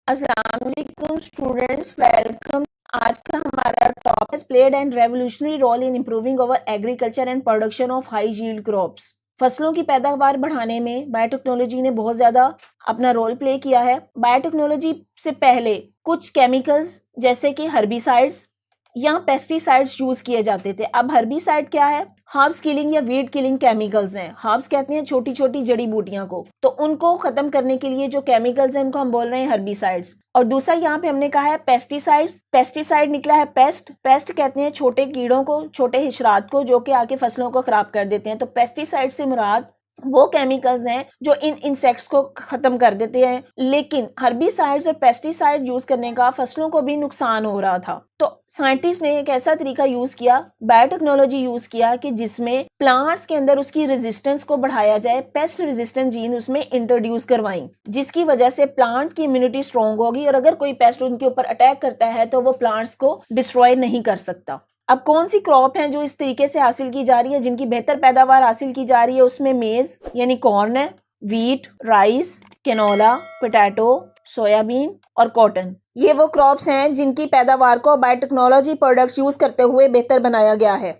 अस्सलाम वालेकुम students, welcome. आज का हमारा topic has played and revolutionary role in improving our agriculture and production of high yield crops। फसलों की पैदावार बढ़ाने में बायोटेक्नोलॉजी ने बहुत ज़्यादा अपना रोल प्ले किया है। बायोटेक्नोलॉजी से पहले कुछ केमिकल्स जैसे कि हर्बिसाइड्स या पेस्टिसाइड्स यूज किए जाते थे। अब हर्बिसाइड क्या है? हर्ब्स किलिंग या वीड किलिंग केमिकल्स हैं। हर्ब्स कहते हैं छोटी छोटी जड़ी बूटियां को, तो उनको खत्म करने के लिए जो केमिकल्स हैं उनको हम बोल रहे हैं हर्बिसाइड्स। और दूसरा यहाँ पे हमने कहा है पेस्टिसाइड्स। पेस्टिसाइड निकला है पेस्ट। पेस्ट कहते हैं छोटे कीड़ों को, छोटे हिशरात को जो कि आके फसलों को खराब कर देते हैं। तो पेस्टिसाइड से मुराद वो केमिकल्स हैं जो इन इंसेक्ट्स को खत्म कर देते हैं। लेकिन हर्बिसाइड्स और पेस्टिसाइड यूज करने का फसलों को भी नुकसान हो रहा था। तो साइंटिस्ट ने एक ऐसा तरीका यूज किया, बायोटेक्नोलॉजी यूज किया कि जिसमें प्लांट्स के अंदर उसकी रेजिस्टेंस को बढ़ाया जाए। पेस्ट रेजिस्टेंट जीन उसमें इंट्रोड्यूस करवाई, जिसकी वजह से प्लांट की इम्यूनिटी स्ट्रॉन्ग होगी और अगर कोई पेस्ट उनके ऊपर अटैक करता है तो वो प्लांट्स को डिस्ट्रॉय नहीं कर सकता। अब कौन सी क्रॉप हैं जो इस तरीके से हासिल की जा रही है, जिनकी बेहतर पैदावार हासिल की जा रही है? उसमें मेज यानी कॉर्न है, wheat, rice, canola, potato, soybean और कॉटन। ये वो क्रॉप्स हैं जिनकी पैदावार को बायोटेक्नोलॉजी प्रोडक्ट्स यूज करते हुए बेहतर बनाया गया है।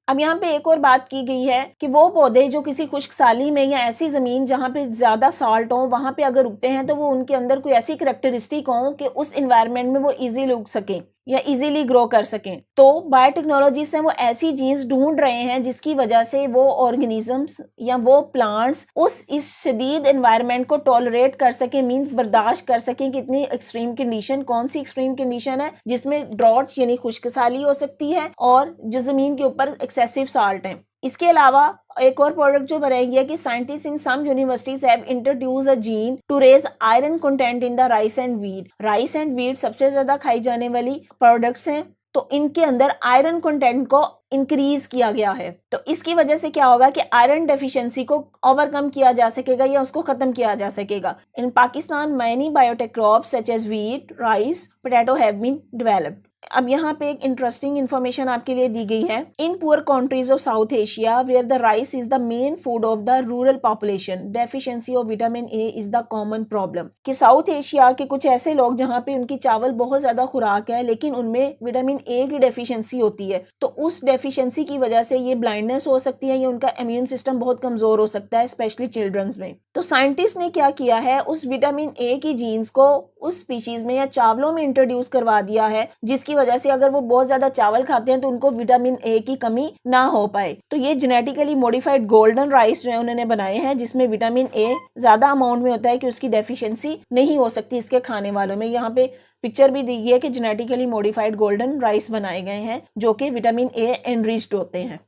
अब यहाँ पे एक और बात की गई है कि वो पौधे जो किसी खुश्क साली में या ऐसी जमीन जहाँ पे ज्यादा साल्ट हो वहां पे अगर उगते हैं तो वो उनके अंदर कोई ऐसी करेक्टरिस्टिक हो कि उस एनवायरनमेंट में वो इजीली उग सकें या इजीली ग्रो कर सकें। तो बायोटेक्नोलॉजी से वो ऐसी जीन्स ढूंढ रहे हैं जिसकी वजह से वो ऑर्गेनिजम्स या वो प्लांट्स इस शदीद एनवायरनमेंट को टॉलरेट कर सके, मींस बर्दाश्त कर सकें। कितनी एक्सट्रीम कंडीशन, कौन सी एक्सट्रीम कंडीशन है? जिसमें ड्रॉट यानी खुश्कसाली हो सकती है और जो जमीन के ऊपर एक्सेसिव साल्ट है। इसके अलावा एक और प्रोडक्ट जो बनाई गई है कि scientist in some universities have introduce a gene to raise iron content in the rice and wheat. Rice and wheat सबसे ज्यादा खाई जाने वाली प्रोडक्ट्स हैं, तो इनके अंदर आयरन कंटेंट को इंक्रीज किया गया है। तो इसकी वजह से क्या होगा कि आयरन डेफिशिएंसी को ओवरकम किया जा सकेगा या उसको खत्म किया जा सकेगा। In Pakistan many biotech crops such as wheat, rice, potato have been developed. अब यहाँ पे एक इंटरेस्टिंग इन्फॉर्मेशन आपके लिए दी गई है। In poor countries of South Asia where the rice is the main food of the rural population, deficiency of vitamin A is the common problem. कि साउथ एशिया के कुछ ऐसे लोग जहाँ पे उनकी चावल बहुत ज्यादा खुराक है लेकिन उनमें विटामिन ए की डेफिशिएंसी होती है, तो उस डेफिशिएंसी की वजह से ये ब्लाइंडनेस हो सकती है या उनका इम्यून सिस्टम बहुत कमजोर हो सकता है, स्पेशली चिल्ड्रंस में। तो साइंटिस्ट ने क्या किया है, उस विटामिन ए की जीन्स को उस स्पीशीज में या चावलों में इंट्रोड्यूस करवा दिया है, जिसकी वजह से अगर वो बहुत ज्यादा चावल खाते हैं तो उनको विटामिन ए की कमी ना हो पाए। तो ये जेनेटिकली मॉडिफाइड गोल्डन राइस जो है उन्होंने बनाए हैं, जिसमें विटामिन ए ज्यादा अमाउंट में होता है कि उसकी डेफिशिएंसी नहीं हो सकती इसके खाने वालों में। यहाँ पे पिक्चर भी दी गई है कि जेनेटिकली मॉडिफाइड गोल्डन राइस बनाए गए हैं जो कि विटामिन ए एनरिच्ड होते हैं।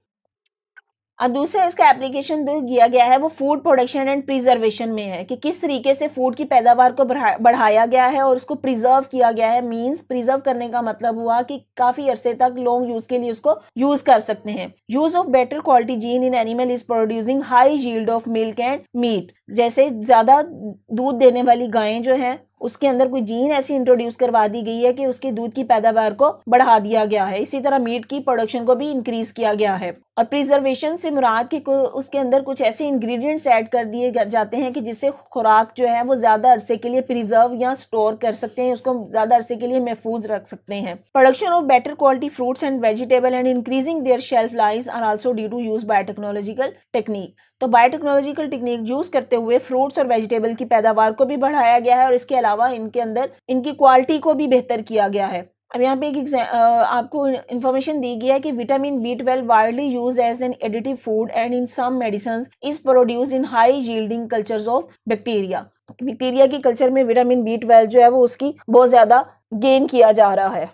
अब दूसरा इसका एप्लीकेशन जो किया गया है वो फूड प्रोडक्शन एंड प्रिजर्वेशन में है कि किस तरीके से फूड की पैदावार को बढ़ाया गया है और उसको प्रिजर्व किया गया है। मींस प्रिजर्व करने का मतलब हुआ कि काफी अरसे तक लॉन्ग यूज के लिए उसको यूज कर सकते हैं। Use of better quality gene in animal is producing high yield of milk and meat. जैसे ज्यादा दूध देने वाली गायें जो है उसके अंदर कोई जीन ऐसी इंट्रोड्यूस करवा दी गई है कि उसके दूध की पैदावार को बढ़ा दिया गया है। इसी तरह मीट की प्रोडक्शन को भी इंक्रीज किया गया है। और प्रिजर्वेशन से मुराद कि उसके अंदर कुछ ऐसे इंग्रेडिएंट्स ऐड कर दिए जाते हैं कि जिससे खुराक जो है वो ज्यादा अरसे के लिए प्रिजर्व या स्टोर कर सकते हैं, उसको ज्यादा अरसे के लिए महफूज रख सकते हैं। Production of better quality fruits and vegetable and increasing their shelf life are also due to use biotechnological technique. तो बायोटेक्नोलॉजिकल टेक्निक यूज करते हुए फ्रूट्स और वेजिटेबल की पैदावार को भी बढ़ाया गया है और इसके अलावा इनके अंदर इनकी क्वालिटी को भी बेहतर किया गया है। अब यहाँ पे एक आपको इंफॉर्मेशन दी गई है कि vitamin B12 widely use as an additive food and in some medicines is produced in high yielding cultures of bacteria. Bacteria की कल्चर में विटामिन B12 जो है वो उसकी बहुत ज्यादा गेन किया जा रहा है।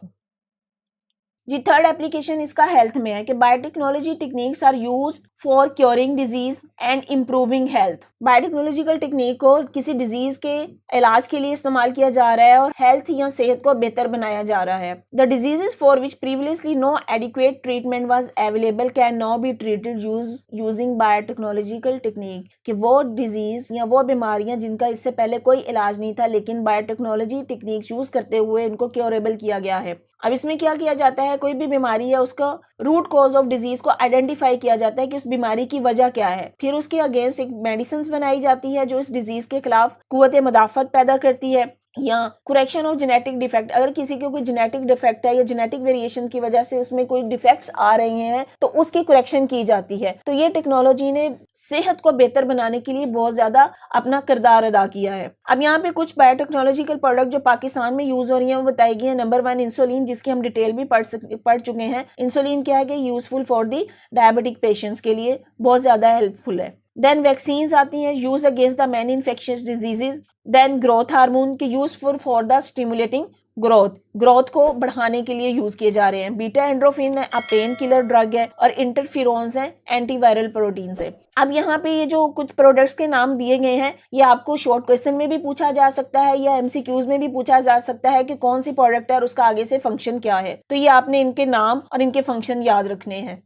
जी थर्ड एप्लीकेशन इसका हेल्थ में है कि biotechnology techniques are used for curing disease and improving health. Biotechnological technique को किसी डिजीज के इलाज के लिए इस्तेमाल किया जा रहा है और हेल्थ या सेहत को बेहतर बनाया जा रहा है। The diseases for which previously no adequate treatment was available can now be treated using biotechnological technique. कि वो डिजीज या वो बीमारियां जिनका इससे पहले कोई इलाज नहीं था लेकिन बायोटेक्नोलॉजी टेक्निक यूज करते हुए इनको क्योरेबल किया गया है। अब इसमें क्या किया जाता है, कोई भी बीमारी है उसका रूट कॉज ऑफ डिजीज को आइडेंटिफाई किया जाता है कि उस बीमारी की वजह क्या है, फिर उसके अगेंस्ट एक मेडिसिन बनाई जाती है जो इस डिजीज के खिलाफ कुव्वत मदाफत पैदा करती है। या करेक्शन ऑफ जेनेटिक डिफेक्ट, अगर किसी को कोई जेनेटिक डिफेक्ट है या जेनेटिक वेरिएशन की वजह से उसमें कोई डिफेक्ट्स आ रहे हैं तो उसकी करेक्शन की जाती है। तो ये टेक्नोलॉजी ने सेहत को बेहतर बनाने के लिए बहुत ज्यादा अपना किरदार अदा किया है। अब यहाँ पे कुछ बायोटेक्नोलॉजिकल प्रोडक्ट जो पाकिस्तान में यूज हो रही है वो बताई गई है। नंबर 1 इंसुलिन, जिसकी हम डिटेल भी पढ़ चुके हैं। इंसुलिन क्या है कि useful for the diabetic patients के लिए बहुत ज्यादा हेल्पफुल है। देन वैक्सीन्स आती हैं, use against the many infectious diseases. Then growth hormone के useful for the stimulating growth को बढ़ाने के लिए यूज किए जा रहे हैं। बीटा एंड्रोफिन है, पेन किलर ड्रग है, और इंटरफेरोन्स है, एंटीवायरल प्रोटीन्स है। अब यहाँ पे ये जो कुछ प्रोडक्ट्स के नाम दिए गए हैं ये आपको शॉर्ट क्वेश्चन में भी पूछा जा सकता है या एमसीक्यूज में भी पूछा जा सकता है कि कौन सी प्रोडक्ट है और उसका आगे से फंक्शन क्या है। तो ये आपने इनके नाम और इनके फंक्शन याद रखने हैं।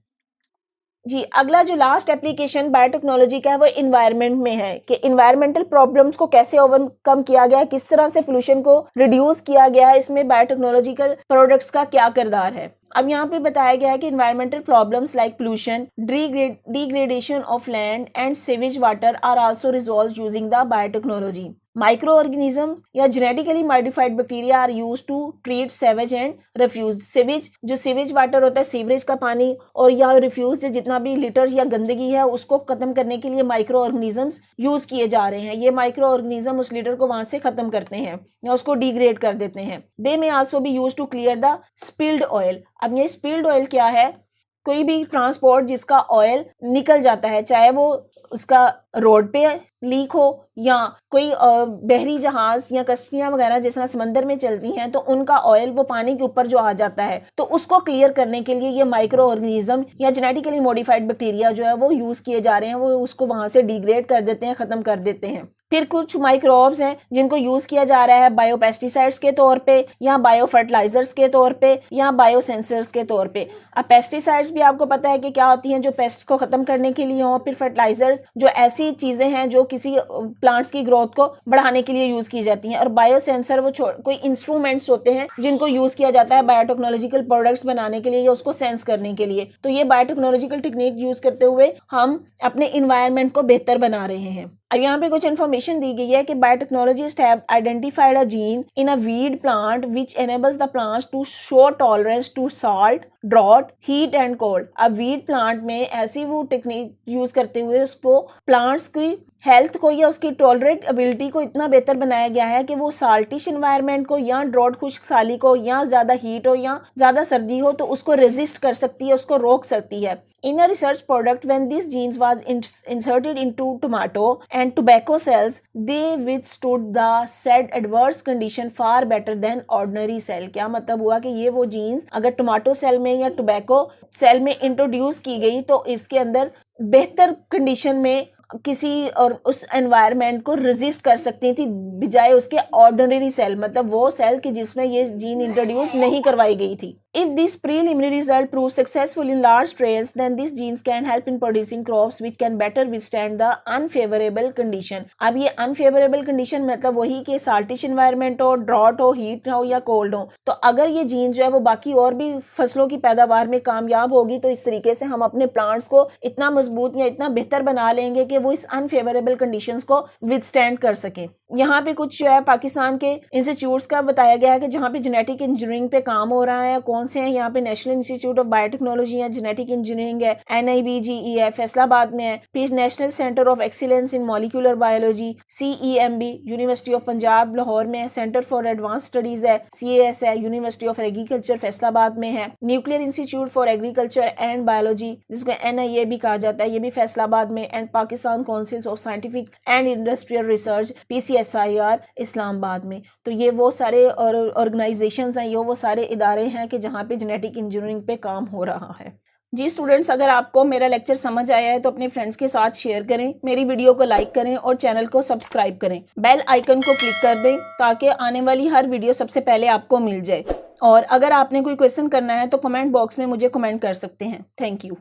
जी, अगला जो लास्ट एप्लीकेशन बायोटेक्नोलॉजी का है वो इन्वायरमेंट में है कि इन्वायरमेंटल प्रॉब्लम्स को कैसे ओवरकम किया गया है, किस तरह से पोल्यूशन को रिड्यूस किया गया है, इसमें बायोटेक्नोलॉजिकल प्रोडक्ट्स का क्या किरदार है। अब यहाँ पे बताया गया है कि environmental problems like pollution, degradation of land and sewage water are also resolved using the biotechnology. Micro organism या genetically modified bacteria are used to treat sewage and refuse. Sewage, जो सीवेज वाटर होता है, sewerage का पानी, और या refuse जितना भी लिटर या गंदगी है उसको खत्म करने के लिए माइक्रो ऑर्गेनिजम्स यूज किए जा रहे हैं। ये माइक्रो ऑर्गेनिज्म उस लिटर को वहां से खत्म करते हैं या उसको डिग्रेड कर देते हैं। They may also be used to clear the spilled oil. अब ये स्पिल्ड ऑयल क्या है? कोई भी ट्रांसपोर्ट जिसका ऑयल निकल जाता है, चाहे वो उसका रोड पे लीक हो या कोई बहरी जहाज या कश्तियां वगैरह जैसा समंदर में चलती हैं, तो उनका ऑयल वो पानी के ऊपर जो आ जाता है, तो उसको क्लियर करने के लिए ये माइक्रो ऑर्गेनिज्म या जेनेटिकली मॉडिफाइड बैक्टीरिया जो है वो यूज किए जा रहे हैं। वो उसको वहां से डिग्रेड कर देते हैं, खत्म कर देते हैं। फिर कुछ माइक्रोब्स हैं जिनको यूज किया जा रहा है बायोपेस्टिसाइड्स के तौर पे या बायो फर्टिलाइजर्स के तौर पे या बायोसेंसर्स के तौर पे। अब पेस्टिसाइड्स भी आपको पता है कि क्या होती हैं, जो पेस्ट को खत्म करने के लिए हो। फिर फर्टिलाइजर्स जो ऐसी चीजें हैं जो किसी प्लांट्स की ग्रोथ को बढ़ाने के लिए यूज की जाती हैं। और बायोसेंसर वो कोई इंस्ट्रूमेंट्स होते हैं जिनको यूज किया जाता है बायोटेक्नोलॉजिकल प्रोडक्ट्स बनाने के लिए या उसको सेंस करने के लिए। तो ये बायोटेक्नोलॉजिकल टेक्निक यूज करते हुए हम अपने इन्वायरमेंट को बेहतर बना रहे हैं। अब यहाँ पे कुछ इन्फॉर्मेशन दी गई है कि biotechnologist have identified a gene in a weed plant which enables the plants to show tolerance to salt, drought, heat and cold. अब वीड प्लांट में ऐसी वो टेक्निक यूज करते हुए उसको प्लांट्स की हेल्थ को या उसकी टॉलरेट एबिलिटी को इतना बेहतर बनाया गया है कि वो साल्टिश एनवायरनमेंट को या ड्रॉट खुश्क साली को या ज्यादा हीट हो या ज्यादा सर्दी हो तो उसको रेजिस्ट कर सकती है, उसको रोक सकती है। In a research product, when these genes was inserted into tomato and tobacco cells, they withstood the said adverse condition far better than ordinary cell। क्या मतलब हुआ कि ये वो जीन्स अगर टोमेटो सेल में या टोबैको सेल में इंट्रोड्यूस की गई तो इसके अंदर बेहतर कंडीशन में किसी और उस एनवायरनमेंट को रेजिस्ट कर सकती थी बजाय उसके ऑर्डिनरी सेल, मतलब वो सेल कि जिसमें ये जीन इंट्रोड्यूस नहीं करवाई गई थी। If this preliminary result proves successful in large trails, then these genes can help in producing crops which can better withstand the unfavorable condition। अब ये unfavorable condition मतलब वही कि saltish environment हो, drought हो, heat हो या cold हो। तो अगर ये जीन जो है वो बाकी और भी फसलों की पैदावार में कामयाब होगी तो इस तरीके से हम अपने प्लांट्स को इतना मजबूत या इतना बेहतर बना लेंगे कि वो इस अनफेवरेबल कंडीशंस को विदस्टैंड कर सकें। यहाँ पे कुछ जो है पाकिस्तान के इंस्टीट्यूट्स का बताया गया है कि जहाँ पे जेनेटिक इंजीनियरिंग पे काम हो रहा है। कौन से हैं यहाँ पे? नेशनल इंस्टीट्यूट ऑफ बायोटेक्नोलॉजी है, जेनेटिक इंजीनियरिंग है, NIBGE है, फैसलाबाद में है। फिर national centre of excellence in molecular biology CEMB university of Punjab Lahore में है। सेंटर फॉर एडवांस स्टडीज है CAS है, यूनिवर्सिटी ऑफ एग्रीकल्चर फैसलाबाद में है। Nuclear institute for agriculture and biology जिसको NIA भी कहा जाता है, ये भी फैसलाबाद में। And Pakistan council of scientific and industrial research PCSIR Islamabad में। तो ये वो सारे ऑर्गेनाइजेशंस हैं, ये वो सारे इदारे हैं कि जहाँ पे जेनेटिक इंजीनियरिंग पे काम हो रहा है। जी स्टूडेंट्स, अगर आपको मेरा लेक्चर समझ आया है तो अपने फ्रेंड्स के साथ शेयर करें, मेरी वीडियो को लाइक करें और चैनल को सब्सक्राइब करें। बेल आइकन को क्लिक कर दें ताकि आने वाली हर वीडियो सबसे पहले आपको मिल जाए। और अगर आपने कोई क्वेश्चन करना है तो कमेंट बॉक्स में मुझे कमेंट कर सकते हैं। Thank you.